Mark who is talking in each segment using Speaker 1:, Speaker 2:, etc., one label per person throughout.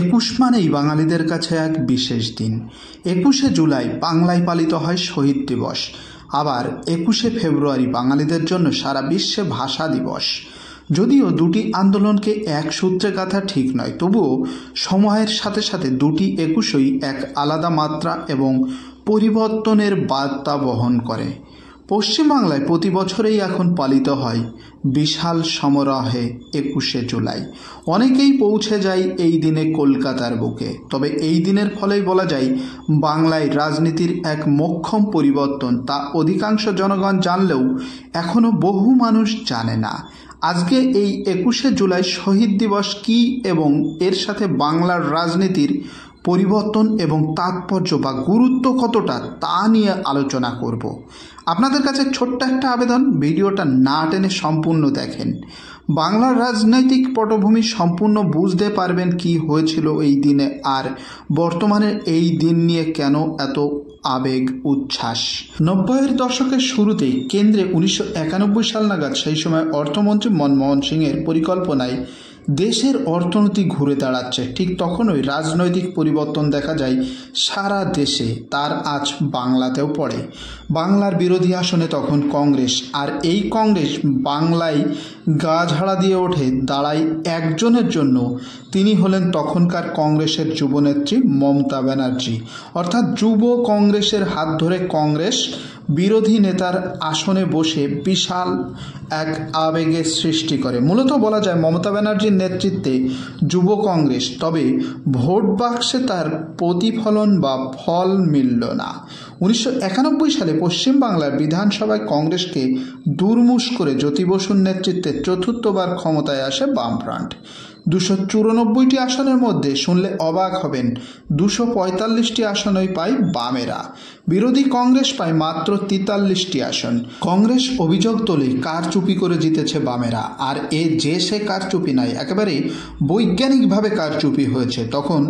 Speaker 1: একুশ মানেই বাঙালিদের কাছে এক বিশেষ দিন। ২১শে জুলাই বাংলায় পালিত হয় শহীদ দিবস। আবার ২১শে ফেব্রুয়ারি বাঙালিদের জন্য সারা বিশ্বে ভাষা দিবস। যদিও দুটি আন্দোলনকে এক সূত্রে গাঁথা ঠিক নয়, তবুও সময়ের সাথে সাথে দুটি ২১শই এক আলাদা মাত্রা এবং পরিবর্তনের বার্তা বহন করে। পশ্চিমবাংলায় প্রতি বছরেই এখন পালিত হয় বিশাল সমারোহে ২১শে জুলাই। অনেকেই পৌঁছে যায় এই দিনে কলকাতার বুকে। তবে এই দিনের ফলেই বলা যায় বাংলায় রাজনীতির এক মোক্ষম পরিবর্তন, তা অধিকাংশ জনগণ জানলেও এখনও বহু মানুষ জানে না। আজকে এই ২১শে জুলাই শহীদ দিবস কী এবং এর সাথে বাংলার রাজনীতির পরিবর্তন এবং তাৎপর্য বা গুরুত্ব কতটা, তা নিয়ে আলোচনা করব। আপনাদের কাছে ছোট্ট একটা আবেদন, ভিডিওটা না টেনে সম্পূর্ণ দেখেন। বাংলার রাজনৈতিক পটভূমি সম্পূর্ণ বুঝতে পারবেন কি হয়েছিল এই দিনে, আর বর্তমানে এই দিন নিয়ে কেন এত আবেগ উচ্ছ্বাস। ৯০-এর দশকের শুরুতেই কেন্দ্রে ১৯৯১ সাল নাগাদ সেই সময় অর্থমন্ত্রী মনমোহন সিংয়ের পরিকল্পনায় দেশের অর্থনীতি ঘুরে দাঁড়াচ্ছে। ঠিক তখনই রাজনৈতিক পরিবর্তন দেখা যায় সারা দেশে, তার আজ বাংলাতেও পড়ে। বাংলার বিরোধী আসনে তখন কংগ্রেস, আর এই কংগ্রেস বাংলায় গা ঝাড়া দিয়ে ওঠে দাঁড়ায় একজনের জন্য। তিনি হলেন তখনকার কংগ্রেসের যুবনেত্রী মমতা ব্যানার্জি। অর্থাৎ যুব কংগ্রেসের হাত ধরে কংগ্রেস বিরোধী নেতার আসনে বসে বিশাল এক আবেগের সৃষ্টি করে। মূলত বলা যায় মমতা ব্যানার্জির নেতৃত্বে যুব কংগ্রেস, তবে ভোট বাক্সে তার প্রতিফলন বা ফল মিলল না। ১৯৯১ সালে পশ্চিমবাংলার বিধানসভায় কংগ্রেসকে দুরমুশ করে জ্যোতি বসুর নেতৃত্বে চতুর্থবার ক্ষমতায় আসে বামফ্রন্ট। ২৯৪টি আসনের মধ্যে শুনলে অবাক হবেন ২৪৫টি আসনই পায় বামেরা। বিরোধী কংগ্রেস পায় মাত্র ৪৩টি আসন। কংগ্রেস অভিযোগ তোলে কারচুপি করে জিতেছে বামেরা, আর সে কারচুপি নয়, একেবারে বৈজ্ঞানিকভাবে কারচুপি হয়েছে। তখন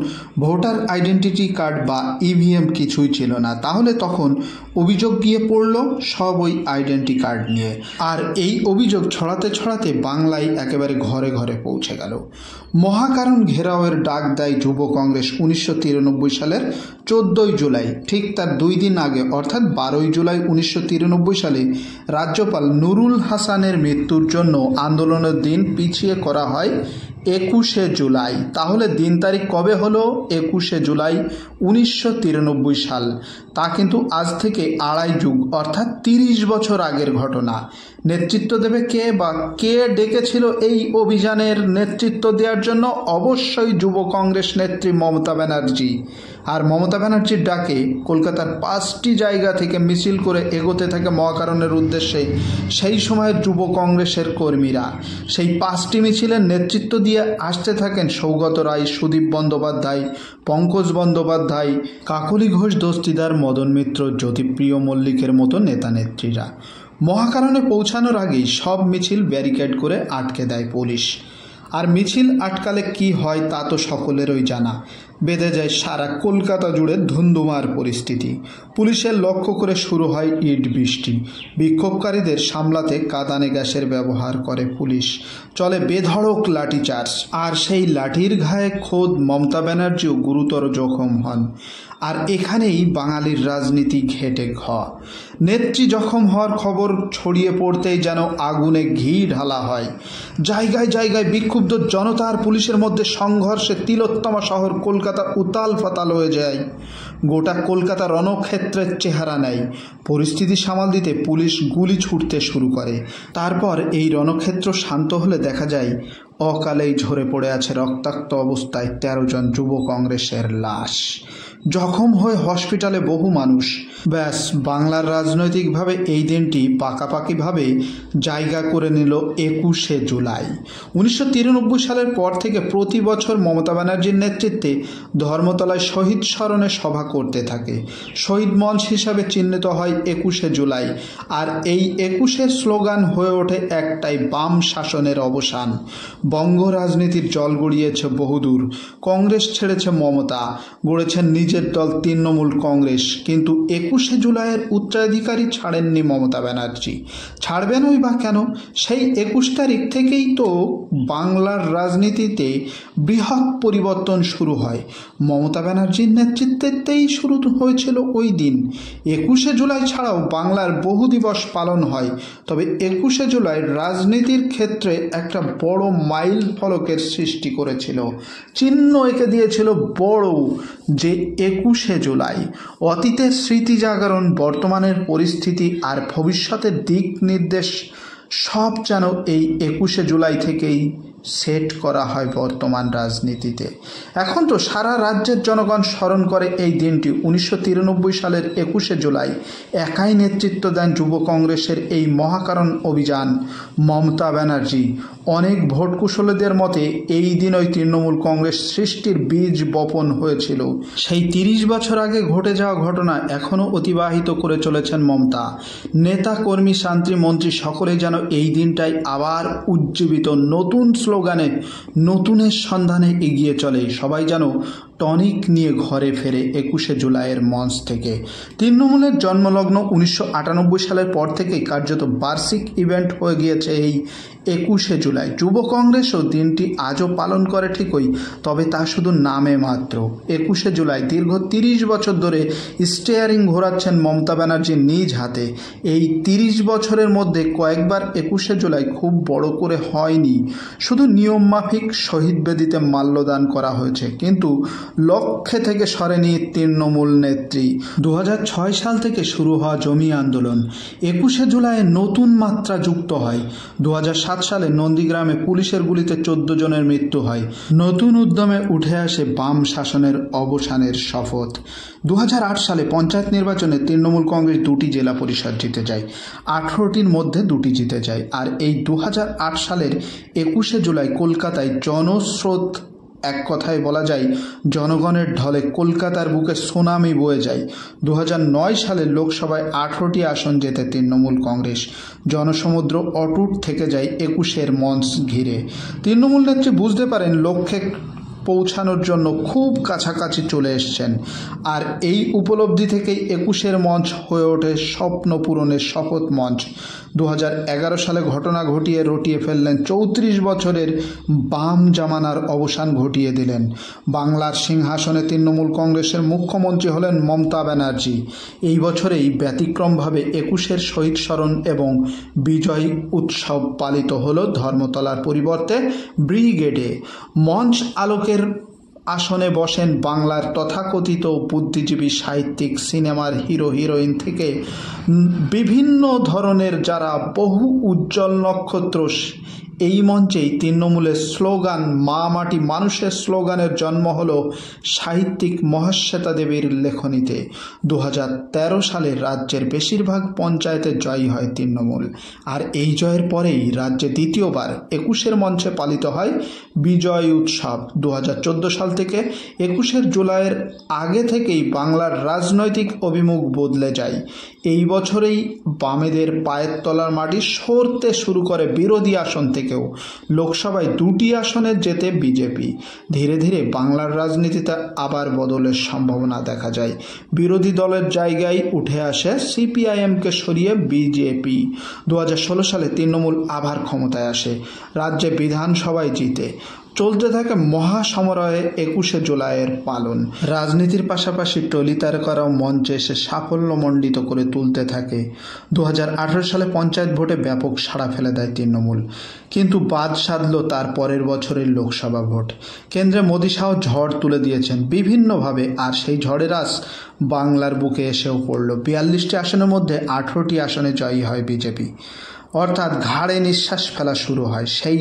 Speaker 1: ভোটার আইডেন্টিটি কার্ড বা ইভিএম কিছুই ছিল না, তাহলে তখন অভিযোগ গিয়ে পড়ল সব ওই আইডেন্টি কার্ড নিয়ে। আর এই অভিযোগ ছড়াতে ছড়াতে বাংলায় একেবারে ঘরে ঘরে পৌঁছে গেল। মহাকারণ ঘেরাওয়ের ডাক দেয় যুব কংগ্রেস ১৯৯৩ সালের ১৪ই জুলাই। ঠিক তার ২ দিন আগে অর্থাৎ ১২ই জুলাই ১৯৯৩ সালে রাজ্যপাল নুরুল হাসানের মৃত্যুর জন্য আন্দোলনের দিন পিছিয়ে করা হয় ২১শে জুলাই। তাহলে দিন তারিখ কবে হলো? ২১শে জুলাই ১৯৯৩ সাল। তা কিন্তু আজ থেকে আড়াই যুগ অর্থাৎ ৩০ বছর আগের ঘটনা। নেতৃত্ব দেবে কে বা কে ডেকেছিল এই অভিযানের নেতৃত্ব দেওয়ার জন্য? অবশ্যই যুব কংগ্রেস নেত্রী মমতা ব্যানার্জি। আর মমতা ব্যানার্জির ডাকে কলকাতার ৫টি জায়গা থেকে মিছিল করে এগোতে থাকে মহাকারণের উদ্দেশ্যে সেই সময়ের যুব কংগ্রেসের কর্মীরা। সেই ৫টি মিছিলের নেতৃত্ব দিয়ে আসতে থাকেন সৌগত রায়, সুদীপ বন্দ্যোপাধ্যায়, পঙ্কজ বন্দ্যোপাধ্যায়, কাকলি ঘোষ দস্তিদার, মদন মিত্র, জ্যোতিপ্রিয় মল্লিকের মতো নেতা নেত্রীরা। মহাকারণে পৌঁছানোর আগেই সব মিছিল ব্যারিকেড করে আটকে দেয় পুলিশ। আর মিছিল আটকালে কি হয় তা তো সকলেরই জানা। বেঁধে যায় সারা কলকাতা জুড়ে ধুন্ধুমার পরিস্থিতি। পুলিশের লক্ষ্য করে শুরু হয় ইট বৃষ্টি। বিক্ষোভকারীদের সামলাতে কাঁদানে গ্যাসের ব্যবহার করে পুলিশ। চলে বেধড়ক লাঠিচার্জ, আর সেই লাঠির ঘায়ে খোদ মমতা ব্যানার্জিও গুরুতর জখম হন। আর এখানেই বাঙালির রাজনীতি ঘেটে নেত্রী জখম হওয়ার খবর ছড়িয়ে পড়তেই যেন আগুনে ঘি ঢালা হয়। জায়গায় জায়গায় বিক্ষুব্ধ জনতা আর পুলিশের মধ্যে সংঘর্ষে তিলোত্তমা শহর কলকাতা উতাল ফাতাল হয়ে যায়। গোটা কলকাতা রণক্ষেত্রের চেহারা নেয়। পরিস্থিতি সামাল দিতে পুলিশ গুলি ছুটতে শুরু করে। তারপর এই রণক্ষেত্র শান্ত হলে দেখা যায় অকালেই ঝরে পড়ে আছে রক্তাক্ত অবস্থায় ১৩ জন যুব কংগ্রেসের লাশ। জখম হয়ে হসপিটালে বহু মানুষ। ব্যাস, বাংলার রাজনৈতিকভাবে এই দিনটি পাকাপাকিভাবে জায়গা করে নিল ২১শে জুলাই। ১৯৯৩ সালের পর থেকে প্রতি বছর মমতা ব্যানার্জির নেতৃত্বে ধর্মতলায় শহীদ স্মরণে সভা করতে থাকে। শহীদ মঞ্চ হিসাবে চিহ্নিত হয় ২১শে জুলাই। আর এই ২১-এর স্লোগান হয়ে ওঠে একটাই, বাম শাসনের অবসান। বঙ্গ রাজনীতির জল গড়িয়েছে বহুদূর। কংগ্রেস ছেড়েছে মমতা, গড়েছেন নিজের নিজের দল তৃণমূল কংগ্রেস, কিন্তু 21শে জুলাইয়ের উত্তরাধিকারী ছাড়েননি মমতা ব্যানার্জি। ছাড়বেনই বা কেন? সেই 21 তারিখ থেকেই তো বাংলার রাজনীতিতে বৃহৎ পরিবর্তন শুরু হয়। মমতা ব্যানার্জির নেতৃত্বেতেই শুরু হয়েছিল ওই দিন। 21শে জুলাই ছাড়াও বাংলার বহু দিবস পালন হয়, তবে 21শে জুলাই রাজনীতির ক্ষেত্রে একটা বড় মাইল ফলকের সৃষ্টি করেছিল, চিহ্ন এঁকে দিয়েছিল বড়, যে 21শে জুলাই অতীতের স্মৃতি জাগরণ, বর্তমানের পরিস্থিতি আর ভবিষ্যতের দিক নির্দেশ সব যেন এই 21শে জুলাই থেকেই সেট করা হয় বর্তমান রাজনীতিতে। এখন তো সারা রাজ্যের জনগণ স্মরণ করে এই দিনটি। 1993 সালের 21শে জুলাই একাই নেতৃত্ব দেন যুব কংগ্রেসের এই মহাকারণ অভিযান মমতা ব্যানার্জি। অনেক ভোট কুশলীদের মতে এই দিনই তৃণমূল কংগ্রেস সৃষ্টির বীজ বপন হয়েছিল। সেই 30 বছর আগে ঘটে যাওয়া ঘটনা এখনও অতিবাহিত করে চলেছেন মমতা। নেতা কর্মী শান্তি মন্ত্রী সকলেই যেন এই দিনটাই আবার উজ্জীবিত নতুন স্লোগানে, নতুনের সন্ধানে এগিয়ে চলে। সবাই যেন টনিক নিয়ে ঘরে ফেরে 21শে জুলাইয়ের মঞ্চ থেকে। তৃণমূলের জন্মলগ্ন 1998 সালের পর থেকেই কার্যত বার্ষিক ইভেন্ট হয়ে গিয়েছে এই 21শে জুলাই। যুব কংগ্রেসও দিনটি আজও পালন করে ঠিকই, তবে তা শুধু নামে মাত্র। 21শে জুলাই দীর্ঘ 30 বছর ধরে স্টিয়ারিং ঘোরাচ্ছেন মমতা ব্যানার্জি নিজ হাতে। এই 30 বছরের মধ্যে কয়েকবার 21শে জুলাই খুব বড় করে হয়নি, শুধু নিয়ম মাফিক শহীদ বেদিতে মাল্যদান করা হয়েছে, কিন্তু লক্ষ্যে থেকে সরেনি তৃণমূল নেত্রী। 2006 সাল থেকে শুরু হওয়া জমি আন্দোলন 21শে জুলাইয়ে নতুন মাত্রা যুক্ত হয়। 2007 সালে নন্দীগ্রামে পুলিশের গুলিতে 14 জনের মৃত্যু হয়। নতুন উদ্যমে উঠে আসে বাম শাসনের অবসানের শপথ। 2008 সালে পঞ্চায়েত নির্বাচনে তৃণমূল কংগ্রেস 2টি জেলা পরিষদ জিতে যায়, 18টির মধ্যে 2টি জিতে যায়। আর এই 2008 সালের 21শে জুলাই কলকাতায় জনস্রোত, এক কথায় বলা যায় জনগণের ঢলে কলকাতার বুকে সুনামি বয়ে যায়। 2009 সালে লোকসভায় 18টি আসন জেতে তৃণমূল কংগ্রেস। জনসমুদ্র অটুট থেকে যায় 21শের মঞ্চ ঘিরে। তৃণমূল নেত্রী বুঝতে পারেন লক্ষ্যে পৌঁছানোর জন্য খুব কাছাকাছি চলে এসছেন, আর এই উপলব্ধি থেকেই 21শের মঞ্চ হয়ে ওঠে স্বপ্ন পূরণের শপথ মঞ্চ। 2011 সালে ঘটনা ঘটিয়ে রটিয়ে ফেললেন 34 বছরের বাম জামানার অবসান ঘটিয়ে দিলেন। বাংলার সিংহাসনে তৃণমূল কংগ্রেসের মুখ্যমন্ত্রী হলেন মমতা ব্যানার্জি। এই বছরেই ব্যতিক্রমভাবে 21শের শহীদ স্মরণ এবং বিজয় উৎসব পালিত হলো ধর্মতলার পরিবর্তে ব্রিগেডে। মঞ্চ আলোকের আসনে বসেন বাংলার তথাকথিত বুদ্ধিজীবী, সাহিত্যিক, সিনেমার হিরো হিরোইন থেকে বিভিন্ন ধরনের যারা বহু উজ্জ্বল নক্ষত্র। এই মঞ্চেই তৃণমূলের স্লোগান মা মাটি মানুষের স্লোগানের জন্ম হলো সাহিত্যিক মহাশ্বেতা দেবীর লেখনীতে। 2013 সালে রাজ্যের বেশিরভাগ পঞ্চায়েতে জয়ী হয় তৃণমূল, আর এই জয়ের পরেই রাজ্যে দ্বিতীয়বার 21শের মঞ্চে পালিত হয় বিজয় উৎসব। 2014 সাল থেকে 21শে জুলাইয়ের আগে থেকেই বাংলার রাজনৈতিক অভিমুখ বদলে যায়। এই বছরেই বামেদের পায়ের তলার মাটি সরতে শুরু করে বিরোধী আসন থেকেও। লোকসভায় 2টি আসনে জেতে বিজেপি। ধীরে ধীরে বাংলার রাজনীতিতে আবার বদলের সম্ভাবনা দেখা যায়। বিরোধী দলের জায়গায় উঠে আসে সিপিআইএমকে সরিয়ে বিজেপি। 2016 সালে তৃণমূল আবার ক্ষমতায় আসে, রাজ্যে বিধানসভায় জিতে। চলতে থাকে মহাসমরয়ে 21শে জুলাইয়ের পালন। রাজনীতির পাশাপাশি টলি তারকারাও মঞ্চে এসে সাফল্যমণ্ডিত করে তুলতে থাকে। 2018 সালে পঞ্চায়েত ভোটে ব্যাপক সাড়া ফেলে দেয় তৃণমূল, কিন্তু বাদ সাধল তার পরের বছরের লোকসভা ভোট। কেন্দ্রে মোদী শাহ ঝড় তুলে দিয়েছেন বিভিন্নভাবে, আর সেই ঝড়ের আস বাংলার বুকে এসেও পড়ল। 42টি আসনের মধ্যে 18টি আসনে জয়ী হয় বিজেপি। অর্থাৎ ঘাড়ে নিঃশ্বাস ফেলা শুরু হয়। সেই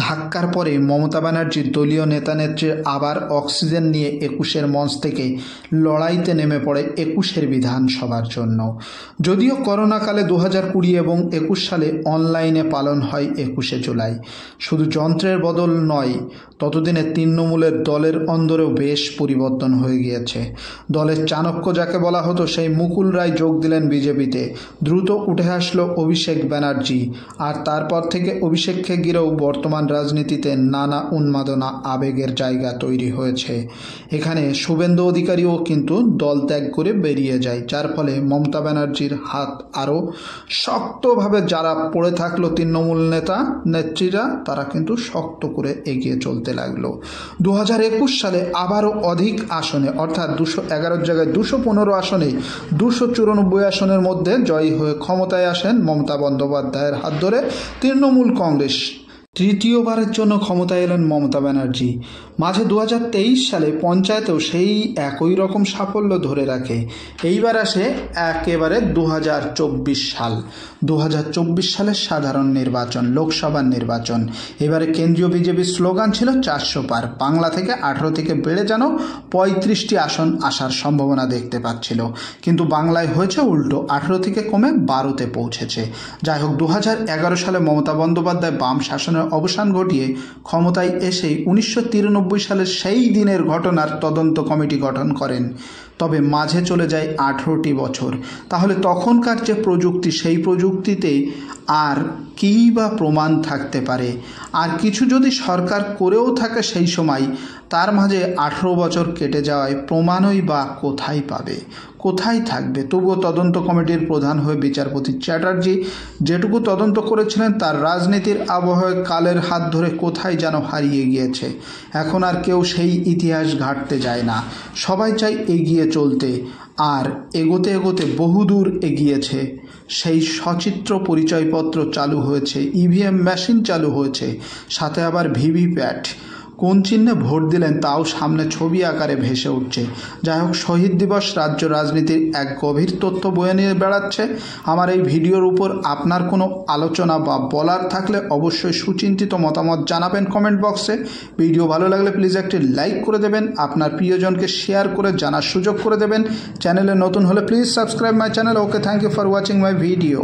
Speaker 1: ধাক্কার পরে মমতা ব্যানার্জির দলীয় নেতানেত্রীর আবার অক্সিজেন নিয়ে 21শের মঞ্চ থেকে লড়াইতে নেমে পড়ে 21শের বিধানসভার জন্য। যদিও করোনাকালে 2020 এবং 21 সালে অনলাইনে পালন হয় 21শে জুলাই। শুধু যন্ত্রের বদল নয়, ততদিনে তৃণমূলের দলের অন্দরেও বেশ পরিবর্তন হয়ে গিয়েছে। দলের চাণক্য যাকে বলা হতো সেই মুকুল রায় যোগ দিলেন বিজেপিতে। দ্রুত উঠে আসলো অভিষেক ব্যানার্জি। ব্যানার্জি। আর তারপর থেকে অভিষেককে ঘিরেও বর্তমান রাজনীতিতে নানা উন্মাদনা আবেগের জায়গা তৈরি হয়েছে। এখানে শুভেন্দু অধিকারীও কিন্তু দল ত্যাগ করে বেরিয়ে যায়, যার ফলে মমতা ব্যানার্জির হাত আরও শক্তভাবে যারা পড়ে থাকলো তৃণমূল নেত্রীরা, তারা কিন্তু শক্ত করে এগিয়ে চলতে লাগলো। 2021 সালে আবারও অধিক আসনে অর্থাৎ 211 জায়গায় 215 আসনে 294 আসনের মধ্যে জয়ী হয়ে ক্ষমতায় আসেন মমতা বন্দ্যোপাধ্যায়ের হাত ধরে তৃণমূল কংগ্রেস। তৃতীয়বারের জন্য ক্ষমতায় এলেন মমতা ব্যানার্জি। মাঝে 2023 সালে পঞ্চায়েতেও সেই একই রকম সাফল্য ধরে রাখে। এইবার আসে একেবারে 2024 সাল। 2024 সালের সাধারণ নির্বাচন, লোকসভার নির্বাচন। এবারে কেন্দ্রীয় বিজেপির স্লোগান ছিল 400 পার। বাংলা থেকে 18 থেকে বেড়ে যেন 35টি আসন আসার সম্ভাবনা দেখতে পাচ্ছিল, কিন্তু বাংলায় হয়েছে উল্টো, 18 থেকে কমে 12তে পৌঁছেছে। যাই হোক, 2011 সালে মমতা বন্দ্যোপাধ্যায় বাম শাসনের অবসান ঘটিয়ে ক্ষমতায় এসেই 1993 সালের সেই দিনের ঘটনার তদন্ত কমিটি গঠন করেন। তবে মাঝে চলে যায় 18টি বছর। তাহলে তখনকার যে প্রযুক্তি, সেই প্রযুক্তিতে আর কী বা প্রমাণ থাকতে পারে? আর কিছু যদি সরকার করেও থাকে সেই সময়, তার মাঝে 18 বছর কেটে যাওয়ায় প্রমাণই বা কোথায় পাবে, কোথায় থাকবে? তবুও তদন্ত কমিটির প্রধান হয়ে বিচারপতি চ্যাটার্জি যেটুকু তদন্ত করেছিলেন, তার রাজনীতির আবহাওয়ায় কালের হাত ধরে কোথায় যেন হারিয়ে গিয়েছে। এখন আর কেউ সেই ইতিহাস ঘাঁটতে যায় না, সবাই চায় এগিয়ে চলতে। আর এগোতে এগোতে বহুদূর এগিয়েছে। সেই সচিত্র পরিচয়পত্র চালু হয়েছে, ইভিএম মেশিন চালু হয়েছে, সাথে আবার ভিভিপ্যাট। কোন চিহ্নে ভোট দিলেন তাও সামনে ছবি আকারে ভেসে উঠছে। যাই হোক, শহীদ দিবস রাজ্য রাজনীতির এক গভীর তথ্য বয়ে নিয়ে বেড়াচ্ছে। আমার এই ভিডিওর উপর আপনার কোনো আলোচনা বা বলার থাকলে অবশ্যই সুচিন্তিত মতামত জানাবেন কমেন্ট বক্সে। ভিডিও ভালো লাগলে প্লিজ একটি লাইক করে দেবেন, আপনার প্রিয়জনকে শেয়ার করে জানার সুযোগ করে দেবেন। চ্যানেলে নতুন হলে please subscribe my channel. Okay, thank you for watching my video.